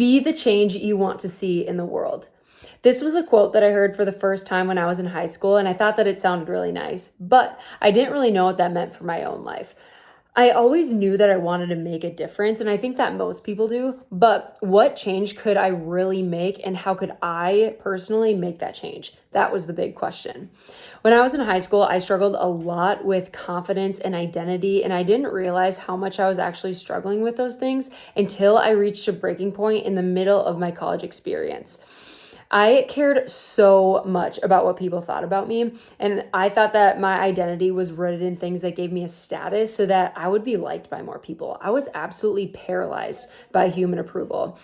Be the change you want to see in the world. This was a quote that I heard for the first time when I was in high school, and I thought that it sounded really nice, but I didn't really know what that meant for my own life. I always knew that I wanted to make a difference, and I think that most people do, but what change could I really make, and how could I personally make that change? That was the big question. When I was in high school, I struggled a lot with confidence and identity, and I didn't realize how much I was actually struggling with those things until I reached a breaking point in the middle of my college experience. I cared so much about what people thought about me, and I thought that my identity was rooted in things that gave me a status so that I would be liked by more people. I was absolutely paralyzed by human approval.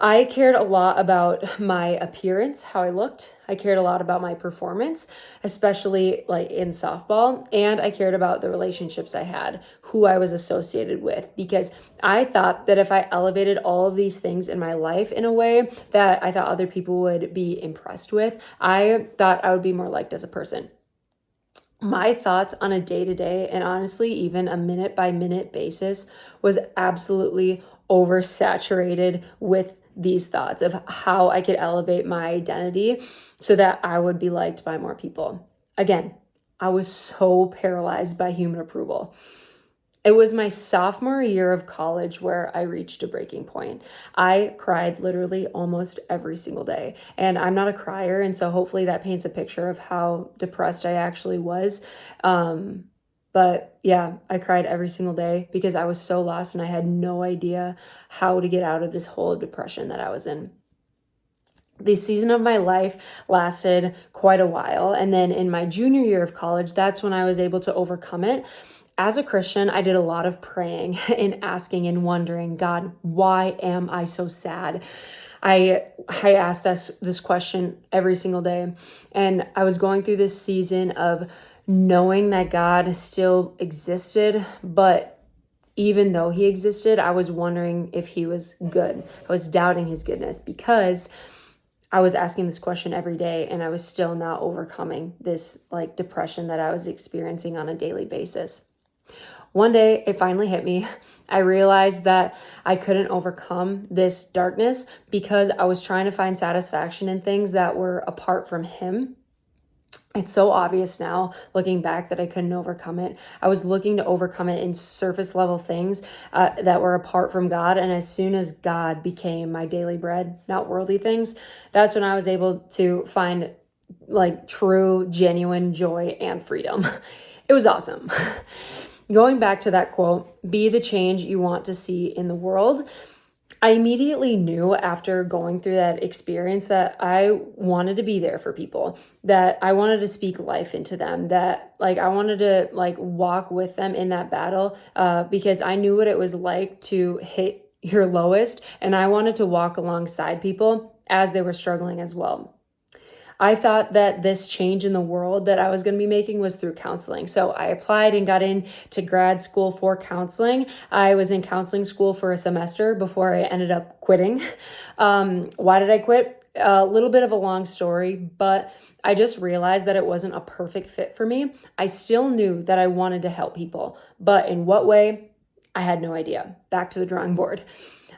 I cared a lot about my appearance, how I looked. I cared a lot about my performance, especially like in softball. And I cared about the relationships I had, who I was associated with, because I thought that if I elevated all of these things in my life in a way that I thought other people would be impressed with, I thought I would be more liked as a person. My thoughts on a day-to-day and honestly even a minute-by-minute basis was absolutely oversaturated with these thoughts of how I could elevate my identity so that I would be liked by more people. Again, I was so paralyzed by human approval. It was my sophomore year of college where I reached a breaking point. I cried literally almost every single day. And I'm not a crier, and so hopefully that paints a picture of how depressed I actually was. But yeah, I cried every single day because I was so lost and I had no idea how to get out of this whole depression that I was in. The season of my life lasted quite a while. And then in my junior year of college, that's when I was able to overcome it. As a Christian, I did a lot of praying and asking and wondering, God, why am I so sad? I asked this question every single day. And I was going through this season of knowing that God still existed, but even though he existed, I was wondering if he was good. I was doubting his goodness because I was asking this question every day and I was still not overcoming this like depression that I was experiencing on a daily basis. One day it finally hit me. I realized that I couldn't overcome this darkness because I was trying to find satisfaction in things that were apart from him. It's so obvious now, looking back, that I couldn't overcome it. I was looking to overcome it in surface level things that were apart from God. And as soon as God became my daily bread, not worldly things, that's when I was able to find like true, genuine joy and freedom. It was awesome. Going back to that quote, be the change you want to see in the world. I immediately knew after going through that experience that I wanted to be there for people, that I wanted to speak life into them, that like I wanted to like walk with them in that battle because I knew what it was like to hit your lowest, and I wanted to walk alongside people as they were struggling as well. I thought that this change in the world that I was going to be making was through counseling. So I applied and got into grad school for counseling. I was in counseling school for a semester before I ended up quitting. Why did I quit? A little bit of a long story, but I just realized that it wasn't a perfect fit for me. I still knew that I wanted to help people, but in what way? I had no idea. Back to the drawing board.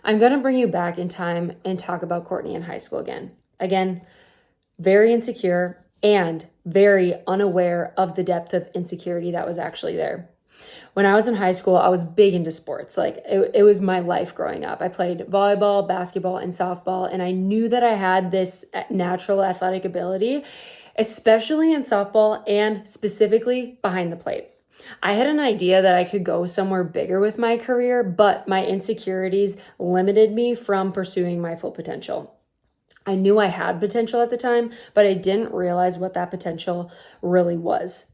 I'm going to bring you back in time and talk about Courtney in high school again. Very insecure and very unaware of the depth of insecurity that was actually there. When I was in high school, I was big into sports. Like it was my life growing up. I played volleyball, basketball, and softball, and I knew that I had this natural athletic ability, especially in softball and specifically behind the plate. I had an idea that I could go somewhere bigger with my career, but my insecurities limited me from pursuing my full potential. I knew I had potential at the time, but I didn't realize what that potential really was.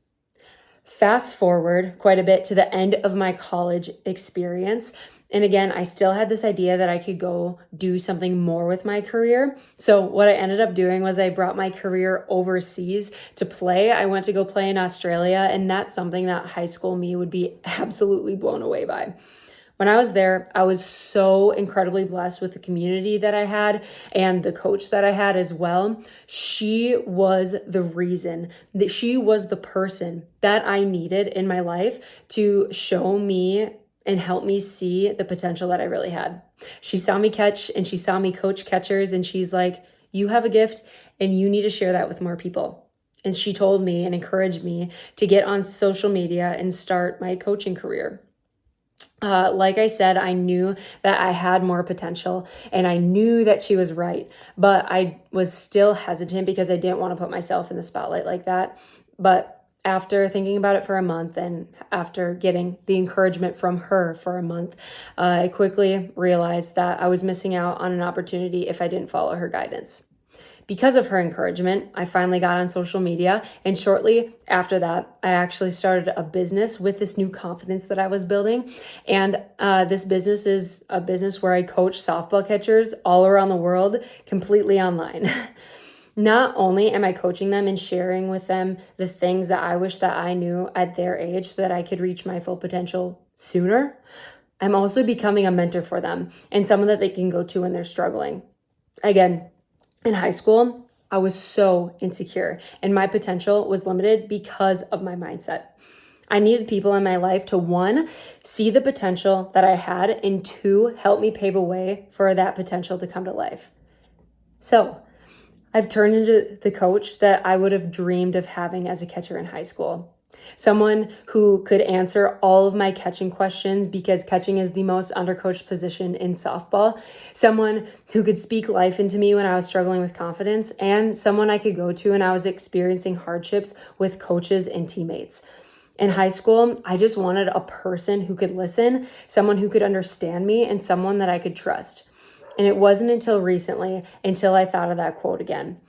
Fast forward quite a bit to the end of my college experience. And again, I still had this idea that I could go do something more with my career. So what I ended up doing was I brought my career overseas to play. I went to go play in Australia, and that's something that high school me would be absolutely blown away by. When I was there, I was so incredibly blessed with the community that I had and the coach that I had as well. She was the reason, that she was the person that I needed in my life to show me and helped me see the potential that I really had. She saw me catch and she saw me coach catchers, and she's like, you have a gift and you need to share that with more people. And she told me and encouraged me to get on social media and start my coaching career. Like I said, I knew that I had more potential and I knew that she was right, but I was still hesitant because I didn't want to put myself in the spotlight like that. But after thinking about it for a month and after getting the encouragement from her for a month, I quickly realized that I was missing out on an opportunity if I didn't follow her guidance. Because of her encouragement, I finally got on social media, and shortly after that, I actually started a business with this new confidence that I was building. And this business is a business where I coach softball catchers all around the world completely online. Not only am I coaching them and sharing with them the things that I wish that I knew at their age so that I could reach my full potential sooner, I'm also becoming a mentor for them and someone that they can go to when they're struggling. Again, in high school, I was so insecure and my potential was limited because of my mindset. I needed people in my life to, one, see the potential that I had, and two, help me pave a way for that potential to come to life. So I've turned into the coach that I would have dreamed of having as a catcher in high school. Someone who could answer all of my catching questions because catching is the most undercoached position in softball. Someone who could speak life into me when I was struggling with confidence, and someone I could go to when I was experiencing hardships with coaches and teammates. In high school, I just wanted a person who could listen, someone who could understand me, and someone that I could trust. And it wasn't until recently until I thought of that quote again.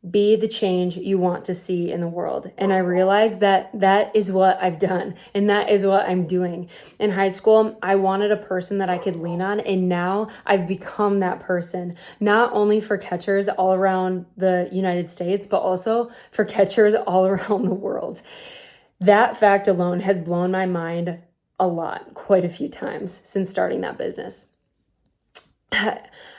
Be the change you want to see in the world. And I realized that that is what I've done and that is what I'm doing. In high school, I wanted a person that I could lean on, and now I've become that person, not only for catchers all around the United States, but also for catchers all around the world. That fact alone has blown my mind a lot, quite a few times since starting that business.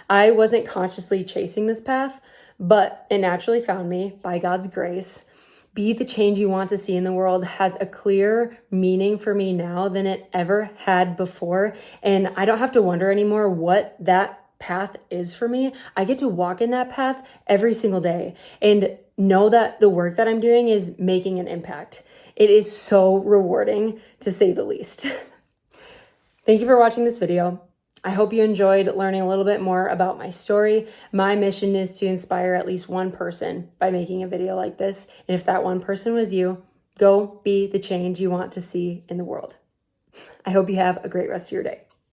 I wasn't consciously chasing this path, but it naturally found me by God's grace. Be the change you want to see in the world has a clear meaning for me now than it ever had before. And I don't have to wonder anymore what that path is for me. I get to walk in that path every single day and know that the work that I'm doing is making an impact. It is so rewarding, to say the least. Thank you for watching this video. I hope you enjoyed learning a little bit more about my story. My mission is to inspire at least one person by making a video like this. And if that one person was you, go be the change you want to see in the world. I hope you have a great rest of your day.